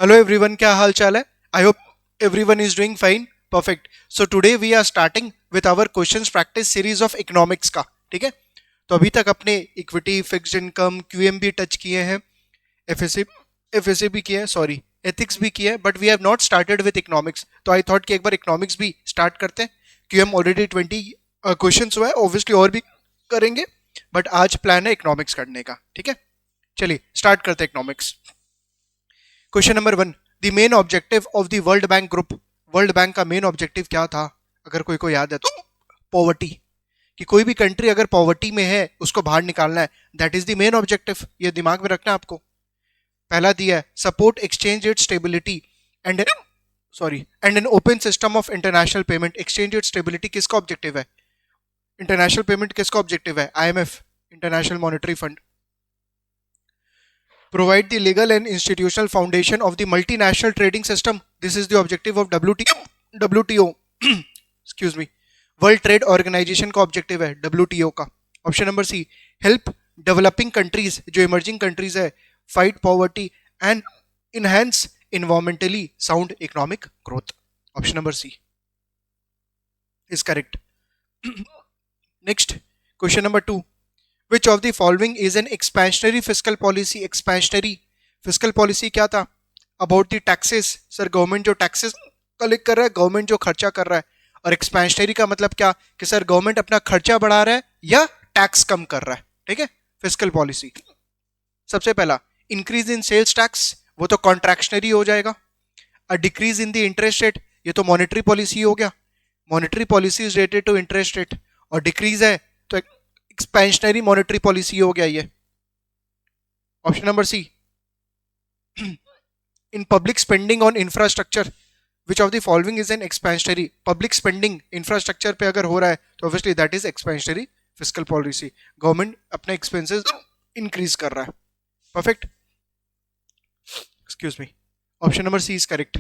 Hello everyone, क्या हाल चाल है? I hope everyone is doing fine. Perfect. So today we are starting with our questions practice series of economics का. ठीक है? तो अभी तक अपने इक्विटी, फिक्स्ड इनकम, क्यूएम भी टच किए हैं, एफएसए एफएसए भी किए हैं, सॉरी एथिक्स भी किए हैं, but we have not started with economics. तो आई थॉट कि एक बार इकोनॉमिक्स भी स्टार्ट करते हैं. क्यूएम ऑलरेडी 20 क्वेश्चन हुआ है, ऑब्वियसली और भी करेंगे, बट आज प्लान है इकोनॉमिक्स करने का. ठीक है, चलिए स्टार्ट करते हैं economics. Question number 1. The main objective of the world bank group. World bank का मेन ऑब्जेक्टिव क्या था? अगर कोई को याद है तो पॉवर्टी. कि कोई भी कंट्री अगर पॉवर्टी में है उसको बाहर निकालना है, that is the main objective. ये दिमाग में रखना है आपको. पहला दिया है support exchange rate stability and and an open system of international payment. Exchange rate stability किसका ऑब्जेक्टिव है? इंटरनेशनल पेमेंट किसका ऑब्जेक्टिव है? IMF, international monetary fund. Provide the legal and institutional foundation of the multinational trading system. This is the objective of WTO. Excuse me. World trade organisation का objective है WTO का. Option number C. Help developing countries, जो emerging countries है, fight poverty and enhance environmentally sound economic growth. Option number C is correct. Next, question number 2. Which of the following is an expansionary fiscal policy? Expansionary fiscal policy क्या था? About the taxes. Sir government जो taxes collect कर रहा है, government जो खर्चा कर रहा है. और एक्सपेंशनरी का मतलब क्या? कि सर गवर्नमेंट अपना खर्चा बढ़ा रहा है या टैक्स कम कर रहा है. ठीक है, फिस्कल पॉलिसी. सबसे पहला इंक्रीज इन सेल्स टैक्स, वो तो कॉन्ट्रैक्शनरी हो जाएगा. A decrease in the interest rate, ये तो मॉनेटरी पॉलिसी हो गया. Monetary policy is related to interest rate, और डिक्रीज है तो एक्सपेंशनरी मॉनेटरी पॉलिसी हो गया ये. Option number C. In public spending on infrastructure, which of the following is an expansionary. Public spending infrastructure पे अगर हो रहा है तो obviously that is expansionary fiscal policy. Government अपने एक्सपेंसेस इंक्रीज कर रहा है. Perfect. Excuse me. Option number C is correct.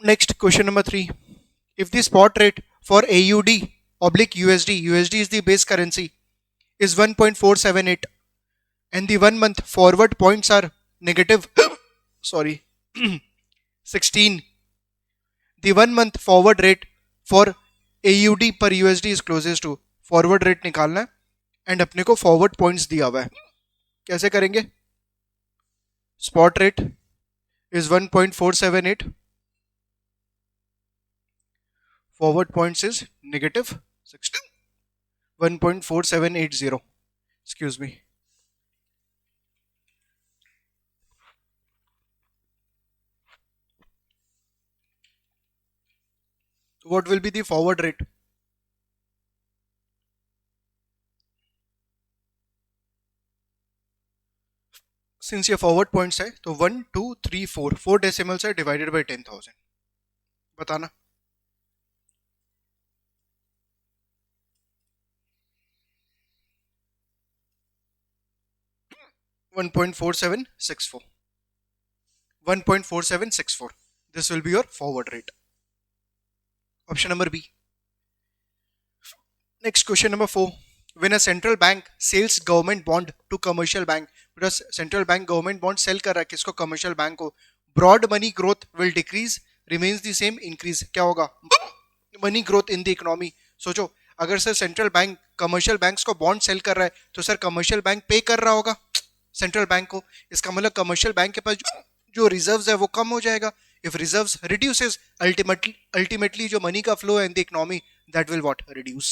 Next, question number 3. If the spot rate for AUD oblique USD is the base currency, is 1.478 and the 1 month forward points are negative sorry 16. The 1 month forward rate for AUD per USD is closest to. Forward rate निकालना है and अपने को forward points दिया हुआ है. कैसे करेंगे? Spot rate is 1.478, forward points is negative 16, 1.4780. Excuse me. What will be the forward rate? Since ये forward points है तो 1 2 3 4 डेसिमल्स है डिवाइडेड बाई 10,000. बताना. One point four seven six four. 1.4764. This will be your forward rate. Option number B. Next, question number 4. When a central bank sells government bond to commercial bank, because central bank government bond sell कर रहा है किसको? commercial bank को. Broad money growth will decrease, remains the same, increase. क्या होगा? Money growth in the economy. सोचो, अगर sir central bank commercial banks को बॉन्ड सेल कर रहा है तो सर कमर्शियल बैंक पे कर रहा होगा सेंट्रल बैंक को. इसका मतलब कमर्शियल बैंक के पास जो रिजर्व्स है वो कम हो जाएगा. इफ रिजर्व्स रिड्यूसेस, अल्टीमेटली जो मनी का फ्लो है in the economy, that will what? Reduce.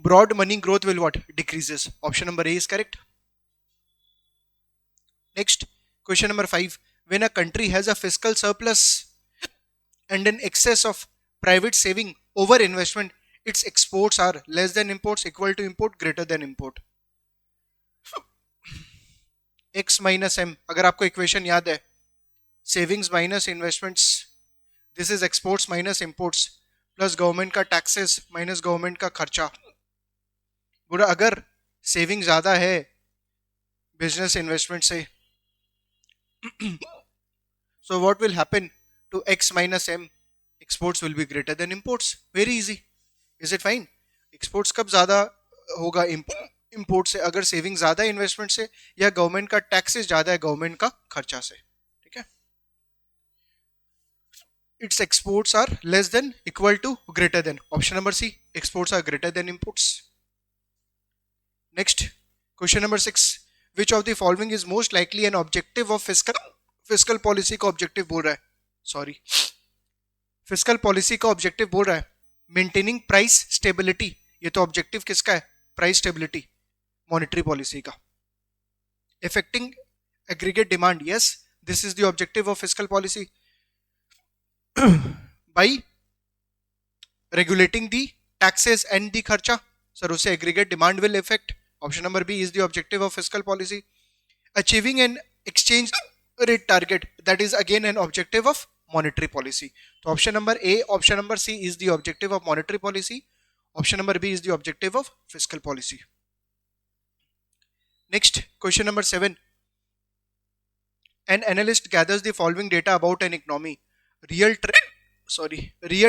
broad money growth will what? Decreases. Option number A is correct. Next, question number 5. When a country has a fiscal surplus and an excess of private saving over investment, its exports are less than imports, equal to import, greater than import. X minus M, अगर आपको equation याद है, savings minus investments, this is exports minus imports, plus government का taxes minus government का खर्चा. बुरा, अगर saving ज्यादा है बिजनेस इन्वेस्टमेंट से, so what will happen to X minus M? Exports will be greater than imports. Very easy. Is it fine? Exports कब ज्यादा होगा इंपोर्ट से, अगर सेविंग ज्यादा है इन्वेस्टमेंट से, या गवर्नमेंट का टैक्सेस ज्यादा है गवर्नमेंट का खर्चा से, ठीक है। Its exports are less than equal to greater than, option number C, exports are greater than imports. Next question number 6, which of the following is most likely an objective of fiscal policy का objective बोल रहा है, sorry, fiscal policy का objective बोल रहा है maintaining price stability, ये तो ऑब्जेक्टिव किसका है, प्राइस स्टेबिलिटी, मॉनेटरी पॉलिसी का। affecting aggregate demand, yes, this is the objective of fiscal policy. By regulating the taxes and the kharcha, sir, usse aggregate demand will affect, option number B is the objective of fiscal policy. Achieving an exchange rate target, that is again an objective of monetary policy. So option number A, option number C is the objective of monetary policy, option number B is the objective of fiscal policy. Next, question number 7. An analyst gathers the following data about an economy. Real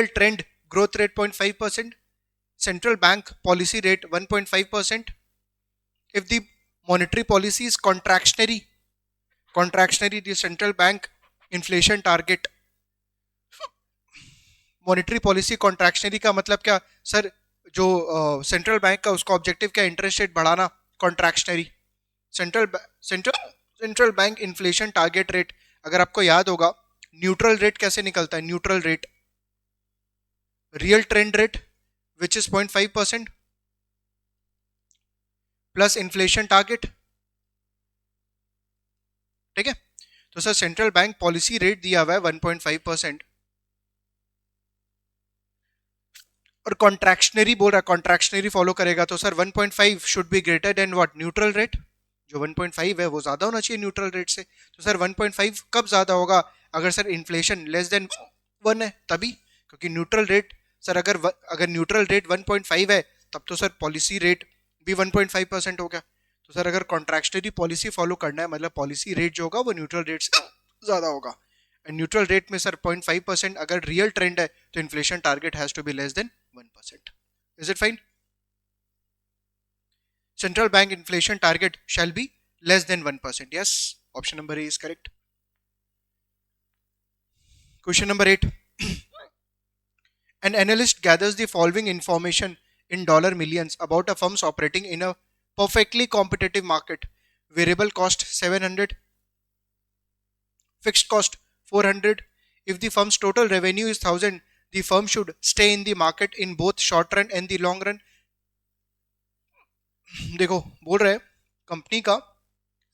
trend growth rate 0.5%, central bank policy rate 1.5%. If the monetary policy is contractionary, the central bank inflation target. Monetary policy contractionary का मतलब क्या sir, जो central bank का उसका objective क्या, interest rate बढ़ाना, contractionary. Central bank inflation target rate, अगर आपको याद होगा न्यूट्रल रेट कैसे निकलता है, neutral rate real trend rate which is 0.5% plus inflation target, ठीक है। तो sir central bank policy rate दिया हुआ है 1.5% और कॉन्ट्रैक्शनरी बोल रहा है, कॉन्ट्रैक्शनरी फॉलो करेगा, तो sir 1.5 should be greater than what, neutral rate. जो 1.5 है वो ज्यादा होना चाहिए न्यूट्रल रेट से। तो सर 1.5 कब ज्यादा होगा, अगर सर इन्फ्लेशन लेस देन 1 है तभी, क्योंकि न्यूट्रल रेट सर अगर न्यूट्रल रेट 1.5 है तब तो सर पॉलिसी रेट भी 1.5% हो गया। तो सर अगर कॉन्ट्रैक्शनरी पॉलिसी फॉलो करना है मतलब पॉलिसी रेट जो होगा वो न्यूट्रल रेट से ज्यादा होगा। एंड न्यूट्रल रेट में सर 0.5% अगर रियल ट्रेंड है तो inflation target has to be less than 1%. Is it fine? Central bank inflation target shall be less than 1%. Yes, option number A is correct. Question number 8. An analyst gathers the following information in dollar millions about a firm's operating in a perfectly competitive market. Variable cost 700, fixed cost 400. If the firm's total revenue is 1000, the firm should stay in the market in both short run and the long run. देखो बोल रहे हैं company का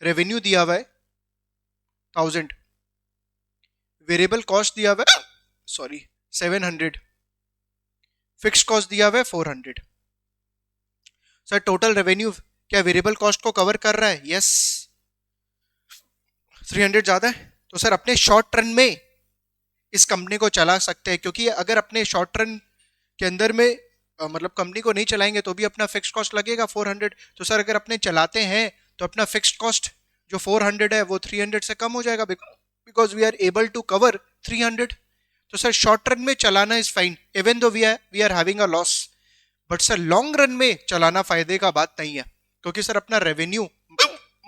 revenue दिया हुआ है 1000, variable cost दिया हुआ है 700, फिक्स्ड कॉस्ट दिया हुआ है 400। सर टोटल रेवेन्यू क्या वेरिएबल कॉस्ट को कवर कर रहा है? यस। 300 ज्यादा है तो सर अपने शॉर्ट रन में इस कंपनी को चला सकते हैं, क्योंकि अगर अपने शॉर्ट रन के अंदर में मतलब कंपनी को नहीं चलाएंगे तो भी अपना फिक्स्ड कॉस्ट लगेगा 400। तो सर अगर अपने चलाते हैं तो अपना फिक्स्ड कॉस्ट जो 400 है वो 300 से कम हो जाएगा, because we are able to cover 300। तो सर शॉर्ट रन में चलाना is fine even though we are having a loss, but sir long run में चलाना फायदे का बात नहीं है, क्योंकि सर अपना revenue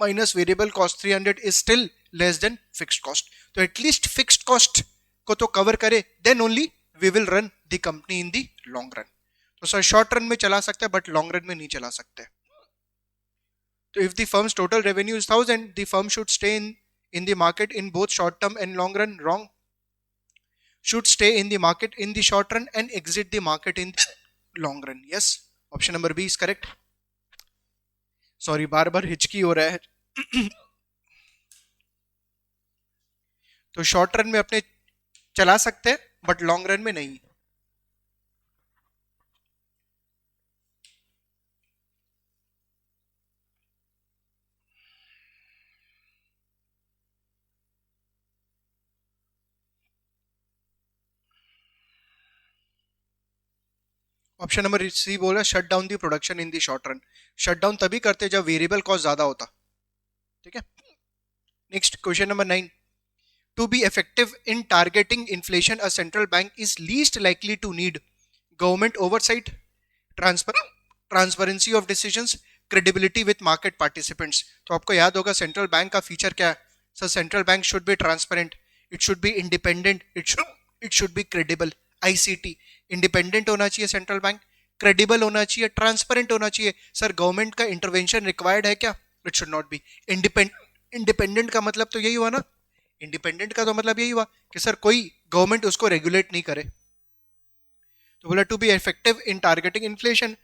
minus variable cost 300 is still less than fixed cost. तो एटलीस्ट फिक्स्ड कॉस्ट को तो कवर करे, then only we will run the company in the long run. तो सर शॉर्ट रन में चला सकते हैं बट लॉन्ग रन में नहीं चला सकते। तो if the firms total revenue is 1000, the firm should stay in the market in both short term and long run. Wrong, should stay in the market in the short run and exit the market in the long run. Yes, option number B is correct. Sorry, बार बार हिचकी हो रहा है। तो short run में अपने चला सकते हैं बट लॉन्ग रन में नहीं। ऑप्शन नंबर सी बोला shut down the production in the short run. Shut down तभी करते जब वेरिएबल कॉस्ट ज्यादा होता, ठीक है। Next question number 9. To be effective in targeting inflation, a central bank is least likely to need government oversight, transparency of decisions, credibility with market participants. तो आपको याद होगा सेंट्रल बैंक का फीचर क्या है sir, central bank should be transparent, it should be independent, it should be credible. ICT, independent होना चाहिए central bank, credible होना चाहिए, ट्रांसपेरेंट होना चाहिए। सर गवर्नमेंट का इंटरवेंशन रिक्वायर्ड है क्या? It should not be. Independent का मतलब तो यही हुआ ना, इंडिपेंडेंट का तो मतलब यही हुआ कि सर कोई गवर्नमेंट उसको रेगुलेट नहीं करे। तो बोला to be effective in targeting inflation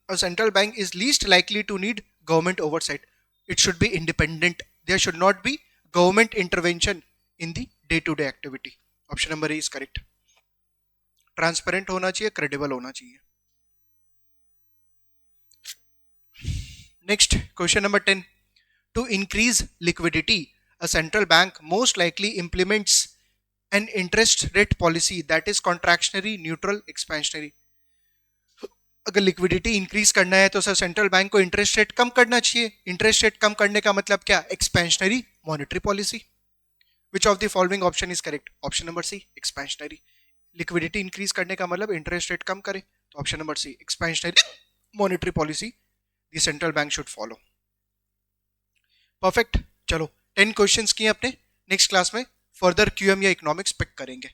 a central bank is least likely to need government oversight. It should be independent. There should not be government intervention in the day-to-day activity. Option number A is correct. Transparent होना चाहिए, credible होना चाहिए. Next, question number 10. To increase liquidity, a central bank most likely implements an interest rate policy that is contractionary, neutral, expansionary. अगर liquidity increase करना है तो sir central bank को interest rate कम करना चाहिए। इंटरेस्ट रेट कम करने का मतलब क्या? Expansionary monetary policy. Which of the following option is correct? Option number C, expansionary. Liquidity increase करने का मतलब इंटरेस्ट रेट कम करे, तो option number C, expansionary monetary policy the central bank should follow. Perfect. चलो 10 क्वेश्चंस किए अपने, next class में फर्दर क्यूएम या इकोनॉमिक्स पिक करेंगे।